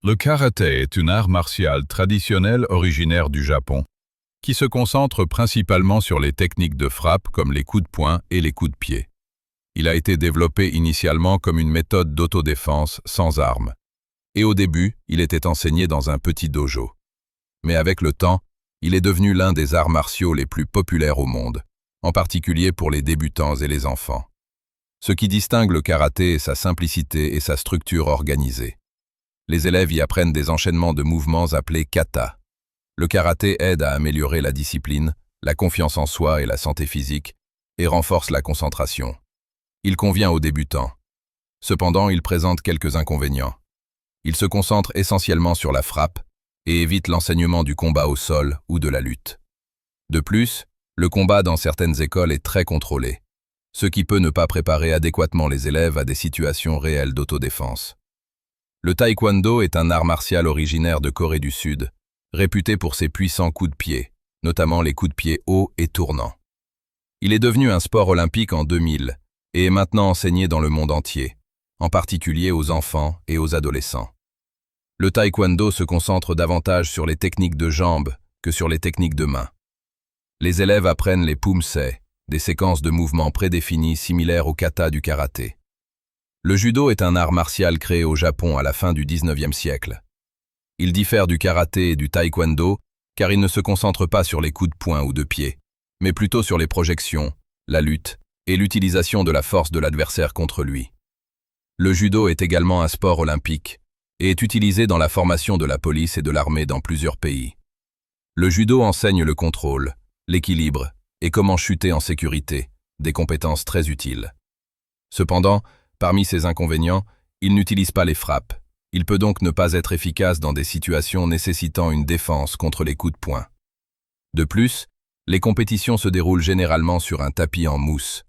Le karaté est un art martial traditionnel originaire du Japon, qui se concentre principalement sur les techniques de frappe comme les coups de poing et les coups de pied. Il a été développé initialement comme une méthode d'autodéfense sans armes. Et au début, il était enseigné dans un petit dojo. Mais avec le temps, il est devenu l'un des arts martiaux les plus populaires au monde, en particulier pour les débutants et les enfants. Ce qui distingue le karaté est sa simplicité et sa structure organisée. Les élèves y apprennent des enchaînements de mouvements appelés kata. Le karaté aide à améliorer la discipline, la confiance en soi et la santé physique, et renforce la concentration. Il convient aux débutants. Cependant, il présente quelques inconvénients. Il se concentre essentiellement sur la frappe et évite l'enseignement du combat au sol ou de la lutte. De plus, le combat dans certaines écoles est très contrôlé, ce qui peut ne pas préparer adéquatement les élèves à des situations réelles d'autodéfense. Le taekwondo est un art martial originaire de Corée du Sud, réputé pour ses puissants coups de pied, notamment les coups de pied hauts et tournants. Il est devenu un sport olympique en 2000 et est maintenant enseigné dans le monde entier, en particulier aux enfants et aux adolescents. Le taekwondo se concentre davantage sur les techniques de jambes que sur les techniques de main. Les élèves apprennent les pumsei, des séquences de mouvements prédéfinies similaires au kata du karaté. Le judo est un art martial créé au Japon à la fin du XIXe siècle. Il diffère du karaté et du taekwondo car il ne se concentre pas sur les coups de poing ou de pied, mais plutôt sur les projections, la lutte et l'utilisation de la force de l'adversaire contre lui. Le judo est également un sport olympique et est utilisé dans la formation de la police et de l'armée dans plusieurs pays. Le judo enseigne le contrôle, l'équilibre et comment chuter en sécurité, des compétences très utiles. Cependant, parmi ses inconvénients, il n'utilise pas les frappes. Il peut donc ne pas être efficace dans des situations nécessitant une défense contre les coups de poing. De plus, les compétitions se déroulent généralement sur un tapis en mousse,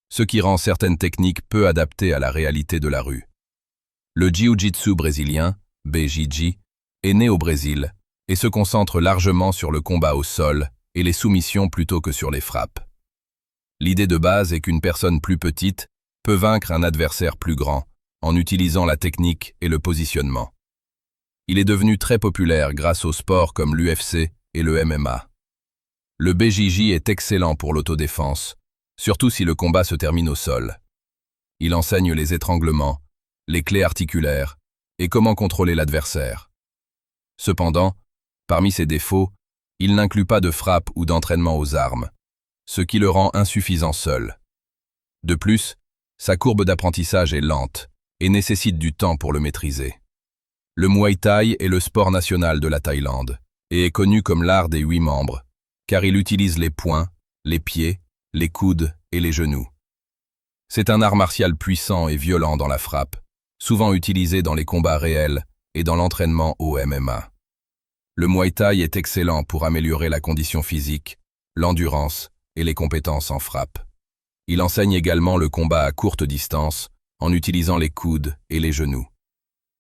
ce qui rend certaines techniques peu adaptées à la réalité de la rue. Le jiu-jitsu brésilien, BJJ, est né au Brésil et se concentre largement sur le combat au sol et les soumissions plutôt que sur les frappes. L'idée de base est qu'une personne plus petite peut vaincre un adversaire plus grand en utilisant la technique et le positionnement. Il est devenu très populaire grâce aux sports comme l'UFC et le MMA. Le BJJ est excellent pour l'autodéfense, surtout si le combat se termine au sol. Il enseigne les étranglements, les clés articulaires et comment contrôler l'adversaire. Cependant, parmi ses défauts, il n'inclut pas de frappe ou d'entraînement aux armes, ce qui le rend insuffisant seul. De plus, sa courbe d'apprentissage est lente et nécessite du temps pour le maîtriser. Le Muay Thai est le sport national de la Thaïlande et est connu comme l'art des 8 membres, car il utilise les poings, les pieds, les coudes et les genoux. C'est un art martial puissant et violent dans la frappe, souvent utilisé dans les combats réels et dans l'entraînement au MMA. Le Muay Thai est excellent pour améliorer la condition physique, l'endurance et les compétences en frappe. Il enseigne également le combat à courte distance en utilisant les coudes et les genoux.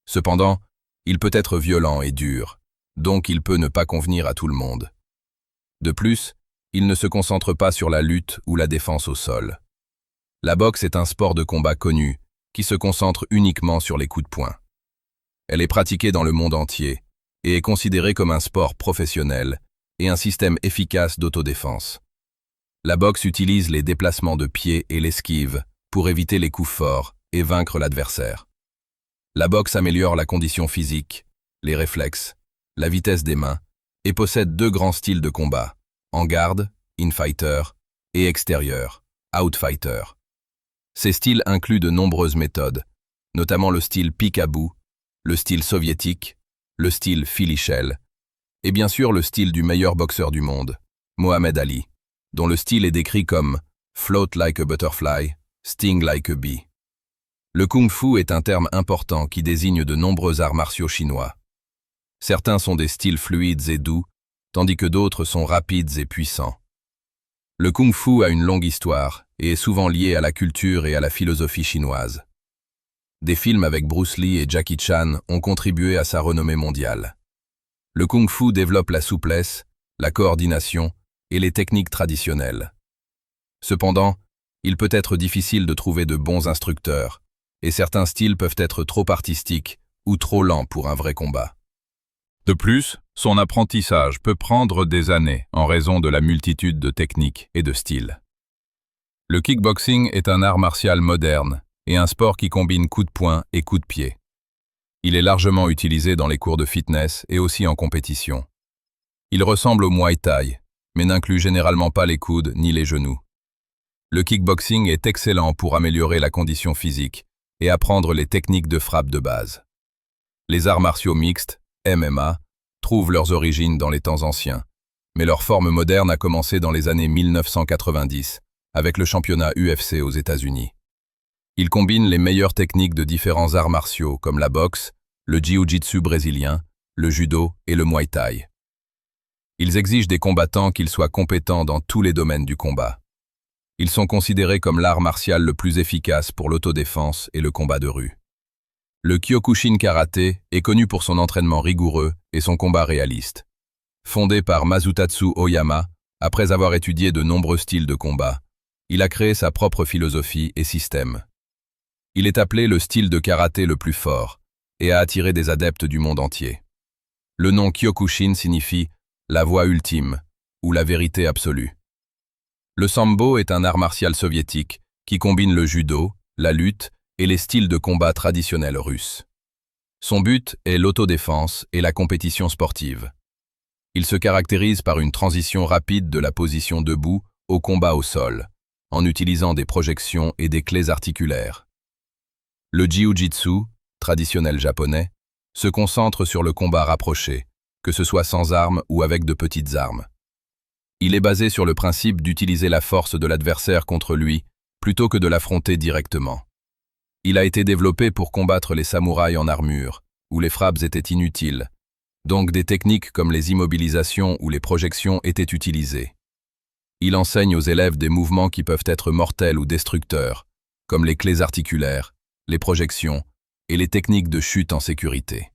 Cependant, il peut être violent et dur, donc il peut ne pas convenir à tout le monde. De plus, il ne se concentre pas sur la lutte ou la défense au sol. La boxe est un sport de combat connu qui se concentre uniquement sur les coups de poing. Elle est pratiquée dans le monde entier et est considérée comme un sport professionnel et un système efficace d'autodéfense. La boxe utilise les déplacements de pieds et l'esquive pour éviter les coups forts et vaincre l'adversaire. La boxe améliore la condition physique, les réflexes, la vitesse des mains et possède 2 grands styles de combat, en garde, in-fighter, et extérieur, out-fighter. Ces styles incluent de nombreuses méthodes, notamment le style peek-a-boo, le style soviétique, le style Philly Shell, et bien sûr le style du meilleur boxeur du monde, Mohamed Ali, dont le style est décrit comme « float like a butterfly, sting like a bee ». Le kung-fu est un terme important qui désigne de nombreux arts martiaux chinois. Certains sont des styles fluides et doux, tandis que d'autres sont rapides et puissants. Le kung-fu a une longue histoire et est souvent lié à la culture et à la philosophie chinoise. Des films avec Bruce Lee et Jackie Chan ont contribué à sa renommée mondiale. Le kung-fu développe la souplesse, la coordination et les techniques traditionnelles. Cependant, il peut être difficile de trouver de bons instructeurs, et certains styles peuvent être trop artistiques ou trop lent pour un vrai combat. De plus, son apprentissage peut prendre des années en raison de la multitude de techniques et de styles. Le kickboxing est un art martial moderne et un sport qui combine coups de poing et coups de pied. Il est largement utilisé dans les cours de fitness et aussi en compétition. Il ressemble au Muay Thai, mais n'inclut généralement pas les coudes ni les genoux. Le kickboxing est excellent pour améliorer la condition physique et apprendre les techniques de frappe de base. Les arts martiaux mixtes, MMA, trouvent leurs origines dans les temps anciens, mais leur forme moderne a commencé dans les années 1990 avec le championnat UFC aux États-Unis. Ils combinent les meilleures techniques de différents arts martiaux comme la boxe, le jiu-jitsu brésilien, le judo et le muay thai. Ils exigent des combattants qu'ils soient compétents dans tous les domaines du combat. Ils sont considérés comme l'art martial le plus efficace pour l'autodéfense et le combat de rue. Le Kyokushin Karaté est connu pour son entraînement rigoureux et son combat réaliste. Fondé par Masutatsu Oyama, après avoir étudié de nombreux styles de combat, il a créé sa propre philosophie et système. Il est appelé le style de karaté le plus fort et a attiré des adeptes du monde entier. Le nom Kyokushin signifie « la voie ultime » ou « la vérité absolue ». Le sambo est un art martial soviétique qui combine le judo, la lutte et les styles de combat traditionnels russes. Son but est l'autodéfense et la compétition sportive. Il se caractérise par une transition rapide de la position debout au combat au sol, en utilisant des projections et des clés articulaires. Le jiu-jitsu, traditionnel japonais, se concentre sur le combat rapproché, que ce soit sans armes ou avec de petites armes. Il est basé sur le principe d'utiliser la force de l'adversaire contre lui, plutôt que de l'affronter directement. Il a été développé pour combattre les samouraïs en armure, où les frappes étaient inutiles, donc des techniques comme les immobilisations ou les projections étaient utilisées. Il enseigne aux élèves des mouvements qui peuvent être mortels ou destructeurs, comme les clés articulaires, les projections et les techniques de chute en sécurité.